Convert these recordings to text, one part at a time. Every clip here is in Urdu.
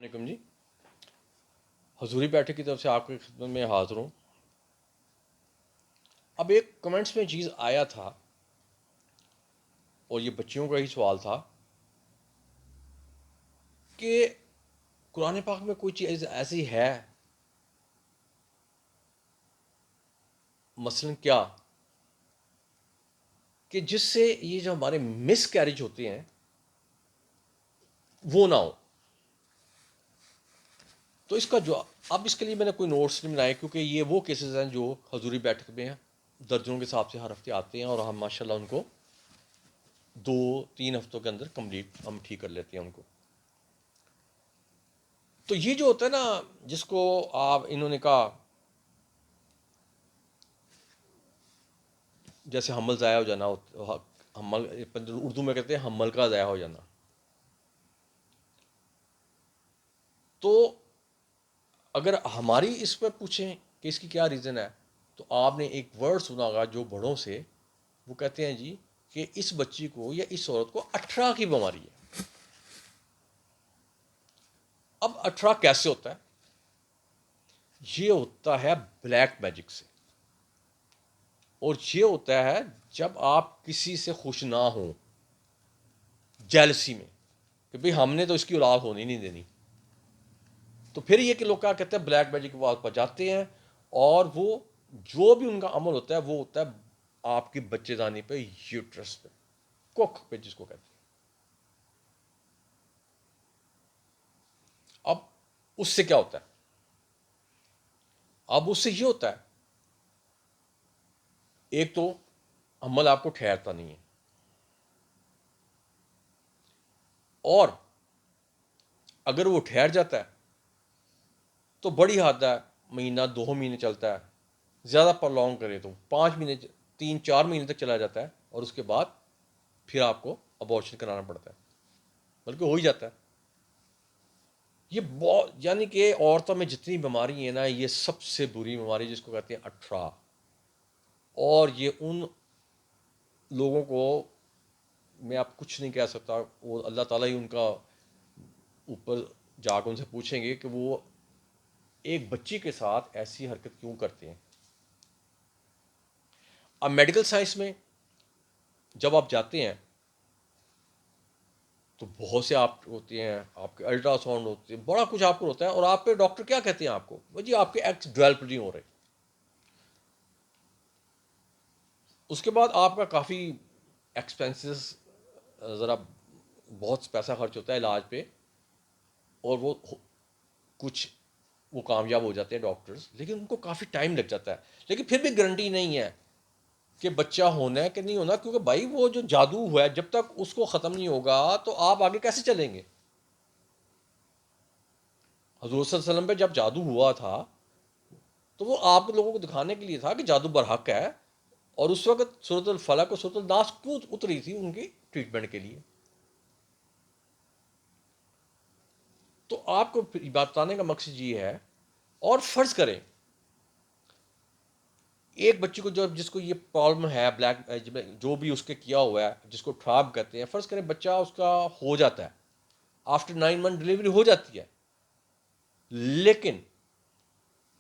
علیکم جی، حضوری بیٹھک کی طرف سے آپ کی خدمت میں حاضر ہوں۔ اب ایک کمنٹس میں چیز آیا تھا اور یہ بچیوں کا ہی سوال تھا کہ قرآن پاک میں کوئی چیز ایسی ہے، مثلاً کیا، کہ جس سے یہ جو ہمارے مس کیریج ہوتے ہیں وہ نہ ہو۔ تو اس کا جو اب اس کے لیے میں نے کوئی نوٹس نہیں بنائے، کیونکہ یہ وہ کیسز ہیں جو حضوری بیٹھک میں درجنوں کے حساب سے ہر ہفتے آتے ہیں اور ہم ماشاءاللہ ان کو 2-3 ہفتوں کے اندر کمپلیٹ ہم ٹھیک کر لیتے ہیں ان کو۔ تو یہ جو ہوتا ہے نا، جس کو آپ انہوں نے کہا جیسے حمل ضائع ہو جانا، حمل اردو میں کہتے ہیں حمل کا ضائع ہو جانا، تو اگر ہماری اس پہ پوچھیں کہ اس کی کیا ریزن ہے، تو آپ نے ایک ورڈ سنا ہوگا جو بڑوں سے، وہ کہتے ہیں جی کہ اس بچی کو یا اس عورت کو 18 کی بیماری ہے۔ اب 18 کیسے ہوتا ہے؟ یہ ہوتا ہے بلیک میجک سے، اور یہ ہوتا ہے جب آپ کسی سے خوش نہ ہوں، جیلسی میں، کہ بھئی ہم نے تو اس کی اولاد ہونی نہیں دینی۔ تو پھر یہ کہ لوگ کیا کہتے ہیں، بلیک میجک کے بعد پر جاتے ہیں، اور وہ جو بھی ان کا عمل ہوتا ہے وہ ہوتا ہے آپ کی بچے دانی پہ، یوٹرس پہ، کوکھ پہ جس کو کہتے ہیں۔ اب اس سے کیا ہوتا ہے؟ اب اس سے یہ ہوتا ہے، ایک تو عمل آپ کو ٹھہرتا نہیں ہے، اور اگر وہ ٹھہر جاتا ہے تو بڑی حد ہے مہینہ 2 مہینے چلتا ہے، زیادہ پرلونگ کرے تو 5 مہینے، 3-4 مہینے تک چلا جاتا ہے، اور اس کے بعد پھر آپ کو ابورشن کرانا پڑتا ہے، بلکہ ہو ہی جاتا ہے۔ یہ بہت، یعنی کہ عورتوں میں جتنی بیماری ہیں نا، یہ سب سے بری بیماری جس کو کہتے ہیں 18، اور یہ ان لوگوں کو میں آپ کچھ نہیں کہہ سکتا، وہ اللہ تعالیٰ ہی ان کا اوپر جا کے ان سے پوچھیں گے کہ وہ ایک بچی کے ساتھ ایسی حرکت کیوں کرتے ہیں۔ اب میڈیکل سائنس میں جب آپ جاتے ہیں تو بہت سے آپ ہوتے ہیں، آپ کے الٹرا ساؤنڈ ہوتے ہیں، بڑا کچھ آپ کو ہوتا ہے، اور آپ پہ ڈاکٹر کیا کہتے ہیں آپ کو، جی آپ کے ایکس ڈیولپ نہیں ہو رہے۔ اس کے بعد آپ کا کافی ایکسپینسز، ذرا بہت پیسہ خرچ ہوتا ہے علاج پہ، اور وہ کچھ وہ کامیاب ہو جاتے ہیں ڈاکٹرز، لیکن ان کو کافی ٹائم لگ جاتا ہے، لیکن پھر بھی گارنٹی نہیں ہے کہ بچہ ہونا ہے کہ نہیں ہونا، کیونکہ بھائی وہ جو جادو ہوا ہے جب تک اس کو ختم نہیں ہوگا تو آپ آگے کیسے چلیں گے؟ حضور صلی اللہ علیہ وسلم پہ جب جادو ہوا تھا تو وہ آپ لوگوں کو دکھانے کے لیے تھا کہ جادو برحق ہے، اور اس وقت سورۃ الفلق اور سورۃ الناس کیوں اتری تھی ان کی ٹریٹمنٹ کے لیے۔ تو آپ کو بات بتانے کا مقصد یہ ہے، اور فرض کریں ایک بچی کو جس کو یہ پرابلم ہے، بلیک جو بھی اس کے کیا ہوا ہے جس کو ٹراب کہتے ہیں، فرض کریں بچہ اس کا ہو جاتا ہے، آفٹر 9 منتھ ڈلیوری ہو جاتی ہے، لیکن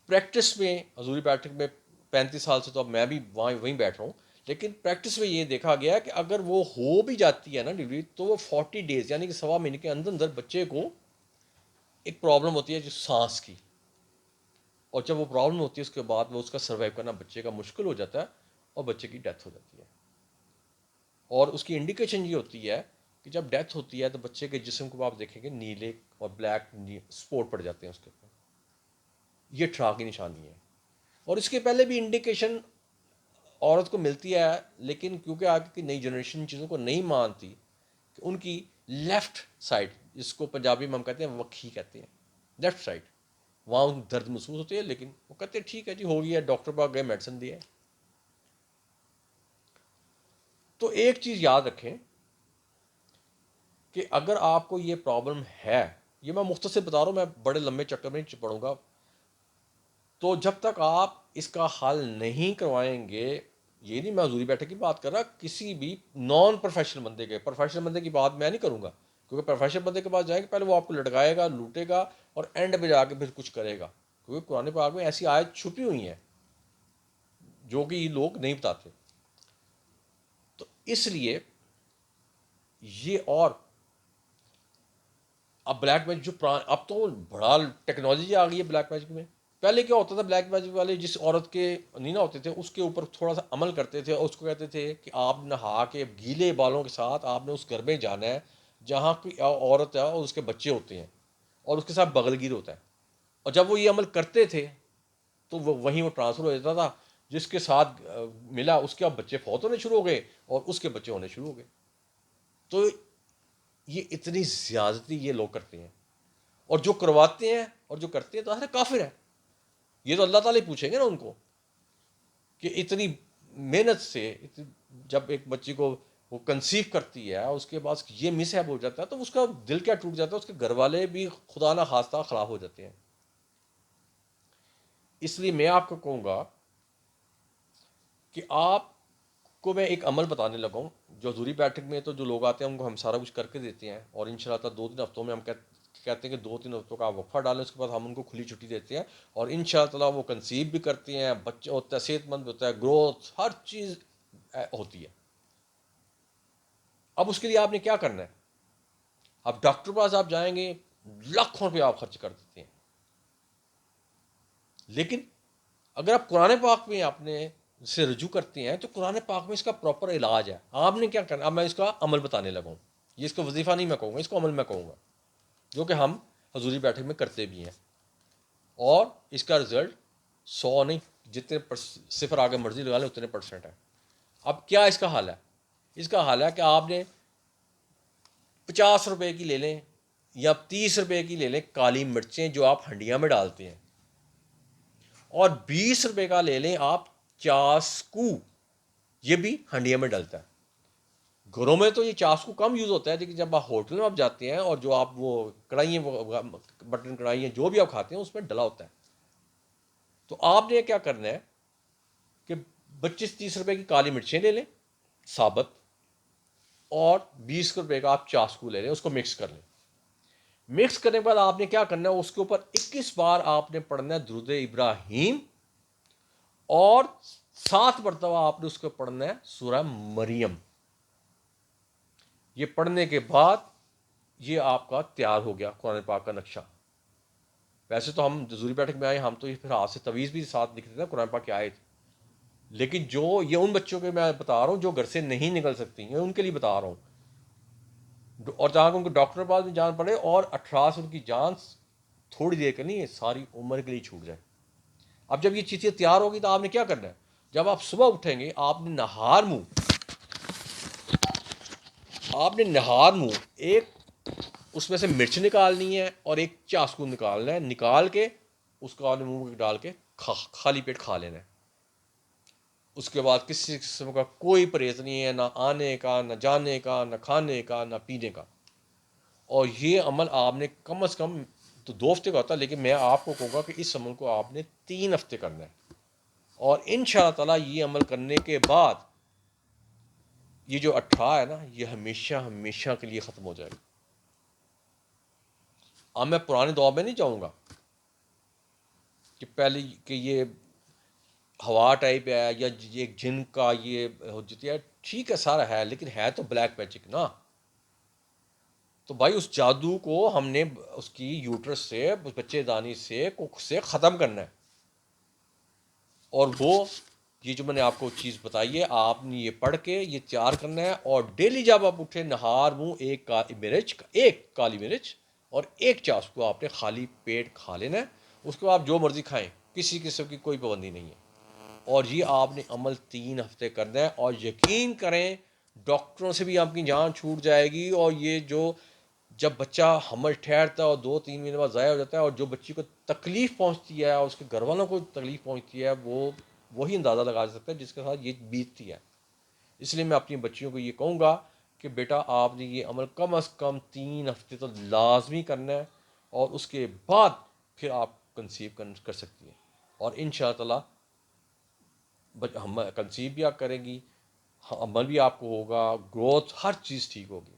پریکٹس میں حضوری بیٹھک میں 35 سال سے تو اب میں بھی وہیں بیٹھ رہا ہوں، لیکن پریکٹس میں یہ دیکھا گیا کہ اگر وہ ہو بھی جاتی ہے نا ڈلیوری، تو وہ 40 days یعنی کہ 1.25 مہینے کے اندر اندر بچے کو ایک پرابلم ہوتی ہے جو سانس کی، اور جب وہ پرابلم ہوتی ہے اس کے بعد وہ اس کا سروائیو کرنا بچے کا مشکل ہو جاتا ہے، اور بچے کی ڈیتھ ہو جاتی ہے۔ اور اس کی انڈیکیشن یہ ہوتی ہے کہ جب ڈیتھ ہوتی ہے تو بچے کے جسم کو آپ دیکھیں گے نیلے اور بلیک اسپوٹ پڑ جاتے ہیں اس کے اوپر، یہ ٹھرا کی نشانی ہے۔ اور اس کے پہلے بھی انڈیکیشن عورت کو ملتی ہے، لیکن کیونکہ آگے کی نئی جنریشن ان چیزوں کو نہیں مانتی، کہ ان کی لیفٹ سائڈ، جس کو پنجابی میں ہم کہتے ہیں وکھی کہتے ہیں، لیفٹ سائڈ، وہاں درد محسوس ہوتی ہے، لیکن وہ کہتے ہیں ٹھیک ہے جی ہو گیا، ڈاکٹر پاس گئے، میڈیسن دیا۔ تو ایک چیز یاد رکھیں کہ اگر آپ کو یہ پرابلم ہے، یہ میں مختصر بتا رہا ہوں، میں بڑے لمبے چکر میں نہیں پڑوں گا، تو جب تک آپ اس کا حل نہیں کروائیں گے، یہ نہیں میں حضوری بیٹھک کی بات کر رہا، کسی بھی نان پروفیشنل بندے کے، پروفیشنل بندے کی بات میں نہیں کروں گا، کیونکہ پروفیشنل بندے کے پاس جائیں گے پہلے وہ آپ کو لٹکائے گا، لوٹے گا، اور اینڈ پہ جا کے پھر کچھ کرے گا، کیونکہ قرآن پاک میں ایسی آیت چھپی ہوئی ہیں جو کہ یہ لوگ نہیں بتاتے. تو اس لیے یہ، اور اب بلیک میجک اب تو بڑا ٹیکنالوجی آ گئی ہے بلیک میجک میں. پہلے کیا ہوتا تھا، بلیک میجک والے جس عورت کے نینا ہوتے تھے اس کے اوپر تھوڑا سا عمل کرتے تھے، اور اس کو کہتے تھے کہ آپ نہا کے گیلے بالوں کے ساتھ آپ نے اس گھر میں جانا ہے جہاں کوئی عورت ہے اور اس کے بچے ہوتے ہیں اور اس کے ساتھ بغل گیر ہوتا ہے. اور جب وہ یہ عمل کرتے تھے تو وہیں وہ ٹرانسفر ہو جاتا تھا، جس کے ساتھ ملا اس کے اب بچے فوت ہونے شروع ہو گئے اور اس کے بچے ہونے شروع ہو گئے. تو یہ اتنی زیادتی یہ لوگ کرتے ہیں، اور جو کرواتے ہیں اور جو کرتے ہیں تو کافر ہے. یہ تو اللہ تعالیٰ پوچھیں گے نا ان کو کہ اتنی محنت سے جب ایک بچی کو وہ کنسیو کرتی ہے، اس کے بعد یہ مس ہیپ ہو جاتا ہے تو اس کا دل کیا ٹوٹ جاتا ہے، اس کے گھر والے بھی خدا نہ خواستہ خراب ہو جاتے ہیں. اس لیے میں آپ کو کہوں گا کہ آپ کو میں ایک عمل بتانے لگا ہوں جو حضوری بیٹھک میں تو جو لوگ آتے ہیں ان کو ہم سارا کچھ کر کے دیتے ہیں، اور ان شاء اللہ تعالیٰ 2-3 ہفتوں میں ہم کہتے ہیں کہ 2-3 ہفتوں کا آپ وقفہ ڈالیں، اس کے بعد ہم ان کو کھلی چھٹی دیتے ہیں، اور ان شاء اللہ تعالیٰ وہ کنسیو بھی کرتے ہیں، بچے ہوتا ہے، صحت مند ہوتا ہے، گروتھ ہر چیز ہوتی ہے. اب اس کے لیے آپ نے کیا کرنا ہے؟ اب ڈاکٹر پاس آپ جائیں گے، لاکھوں روپے آپ خرچ کر دیتے ہیں، لیکن اگر آپ قرآن پاک میں آپ نے سے رجوع کرتے ہیں تو قرآن پاک میں اس کا پراپر علاج ہے. آپ نے کیا کرنا؟ اب میں اس کا عمل بتانے لگا ہوں. یہ اس کو وظیفہ نہیں میں کہوں گا، اس کو عمل میں کہوں گا، جو کہ ہم حضوری بیٹھک میں کرتے بھی ہیں، اور اس کا رزلٹ 100 نہیں، جتنے صفر آگے مرضی لگا لیں اتنے % ہے. اب کیا اس کا حال ہے؟ اس کا حال ہے کہ آپ نے 50 روپے کی لے لیں یا 30 روپے کی لے لیں کالی مرچیں جو آپ ہنڈیاں میں ڈالتے ہیں، اور 20 روپے کا لے لیں آپ چاسکو، یہ بھی ہنڈیا میں ڈلتا ہے. گھروں میں تو یہ چاسکو کم یوز ہوتا ہے، لیکن جب آپ ہوٹل میں آپ جاتے ہیں اور جو آپ وہ کڑھائی بٹن کڑھائی ہیں جو بھی آپ کھاتے ہیں اس میں ڈلا ہوتا ہے. تو آپ نے کیا کرنا ہے کہ 25-30 روپے کی کالی مرچیں لے لیں ثابت، اور 20 روپے کا آپ چاسکو لے لیں، اس کو مکس کر لیں. مکس کرنے کے بعد آپ نے کیا کرنا ہے، اس کے اوپر 21 بار آپ نے پڑھنا ہے درود ابراہیم، اور 7 مرتبہ آپ نے اس کو پڑھنا ہے سورہ مریم. یہ پڑھنے کے بعد یہ آپ کا تیار ہو گیا قرآن پاک کا نقشہ. ویسے تو ہم حضوری بیٹھک میں آئے، ہم تو پھر ہاتھ سے تویز بھی ساتھ لکھتے تھے قرآن پاک کی آیت، لیکن جو یہ ان بچوں کے میں بتا رہا ہوں جو گھر سے نہیں نکل سکتی ہیں ان کے لیے بتا رہا ہوں، اور جہاں ان کو ڈاکٹر کے پاس بھی جان پڑے اور 18 سے ان کی جان تھوڑی دیر کے نہیں ساری عمر کے لیے چھوٹ جائے. اب جب یہ چیزیں تیار ہوگی تو آپ نے کیا کرنا ہے؟ جب آپ صبح اٹھیں گے آپ نے نہار منہ ایک اس میں سے مرچ نکالنی ہے اور ایک چاسکو نکالنا ہے، نکال کے اس کو آپ نے منہ میں ڈال کے خالی پیٹ کھا لینا ہے. اس کے بعد کسی قسم کا کوئی پرہیز نہیں ہے، نہ آنے کا، نہ جانے کا، نہ کھانے کا، نہ پینے کا. اور یہ عمل آپ نے کم از کم تو 2 ہفتے کا ہوتا ہے، لیکن میں آپ کو کہوں گا کہ اس عمل کو آپ نے 3 ہفتے کرنا ہے. اور ان شاء اللہ تعالیٰ یہ عمل کرنے کے بعد یہ جو 18 ہے نا، یہ ہمیشہ ہمیشہ کے لیے ختم ہو جائے گا. اب میں پرانے دور میں نہیں جاؤں گا کہ پہلے کہ یہ ہوا ٹائپ ہے یا ایک جن کا یہ حجت ہے، ٹھیک ہے سارا ہے، لیکن ہے تو بلیک میجک نا. تو بھائی اس جادو کو ہم نے اس کی یوٹرس سے، بچے دانی سے، کک سے ختم کرنا ہے. اور وہ یہ جو میں نے آپ کو چیز بتائی ہے آپ نے یہ پڑھ کے یہ تیار کرنا ہے، اور ڈیلی جب آپ اٹھے نہار منہ ایک کالی مرچ اور ایک چاسکو آپ نے خالی پیٹ کھا لینا ہے. اس کو آپ جو مرضی کھائیں، کسی قسم کی کوئی پابندی نہیں ہے. اور یہ آپ نے عمل 3 ہفتے کرنا ہے، اور یقین کریں ڈاکٹروں سے بھی آپ کی جان چھوٹ جائے گی. اور یہ جو جب بچہ حمل ٹھہرتا ہے اور 2-3 مہینے بعد ضائع ہو جاتا ہے، اور جو بچی کو تکلیف پہنچتی ہے اور اس کے گھر والوں کو تکلیف پہنچتی ہے، وہ وہی اندازہ لگا سکتا ہے جس کے ساتھ یہ بیتتی ہے. اس لیے میں اپنی بچیوں کو یہ کہوں گا کہ بیٹا آپ نے یہ عمل کم از کم 3 ہفتے تو لازمی کرنا ہے، اور اس کے بعد پھر آپ کنسیو کر سکتی ہیں. اور ان شاء اللہ تعالیٰ ہم کنسیو بھی آپ کریں گی، عمل بھی آپ کو ہوگا، گروتھ ہر چیز ٹھیک ہوگی.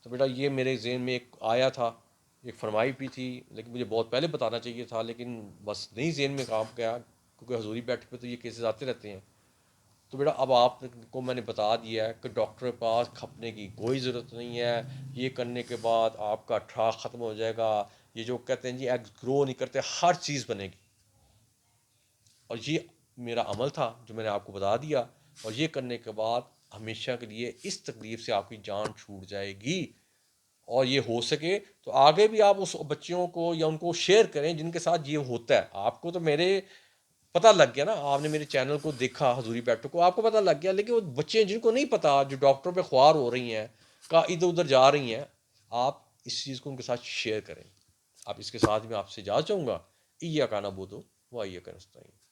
تو بیٹا یہ میرے ذہن میں ایک آیا تھا، ایک فرمائی بھی تھی، لیکن مجھے بہت پہلے بتانا چاہیے تھا، لیکن بس نہیں ذہن میں کام گیا، کیونکہ حضوری بیٹھ پہ تو یہ کیسز آتے رہتے ہیں۔ تو بیٹا اب آپ کو میں نے بتا دیا ہے کہ ڈاکٹر کے پاس کھپنے کی کوئی ضرورت نہیں ہے، یہ کرنے کے بعد آپ کا ٹھا ختم ہو جائے گا، یہ جو کہتے ہیں جی ایگز گرو نہیں کرتے، ہر چیز بنے گی۔ اور یہ میرا عمل تھا جو میں نے آپ کو بتا دیا، اور یہ کرنے کے بعد ہمیشہ کے لیے اس تکلیف سے آپ کی جان چھوٹ جائے گی۔ اور یہ ہو سکے تو آگے بھی آپ اس بچوں کو یا ان کو شیئر کریں جن کے ساتھ یہ ہوتا ہے۔ آپ کو تو میرے پتہ لگ گیا نا، آپ نے میرے چینل کو دیکھا حضوری بیٹھک کو، آپ کو پتہ لگ گیا، لیکن وہ بچے جن کو نہیں پتہ، جو ڈاکٹر پہ خوار ہو رہی ہیں، کا ادھر ادھر جا رہی ہیں، آپ اس چیز کو ان کے ساتھ شیئر کریں۔ آپ اس کے ساتھ میں آپ سے اجازت چاہوں گا، ایاک نعبد و ایاک نستعین۔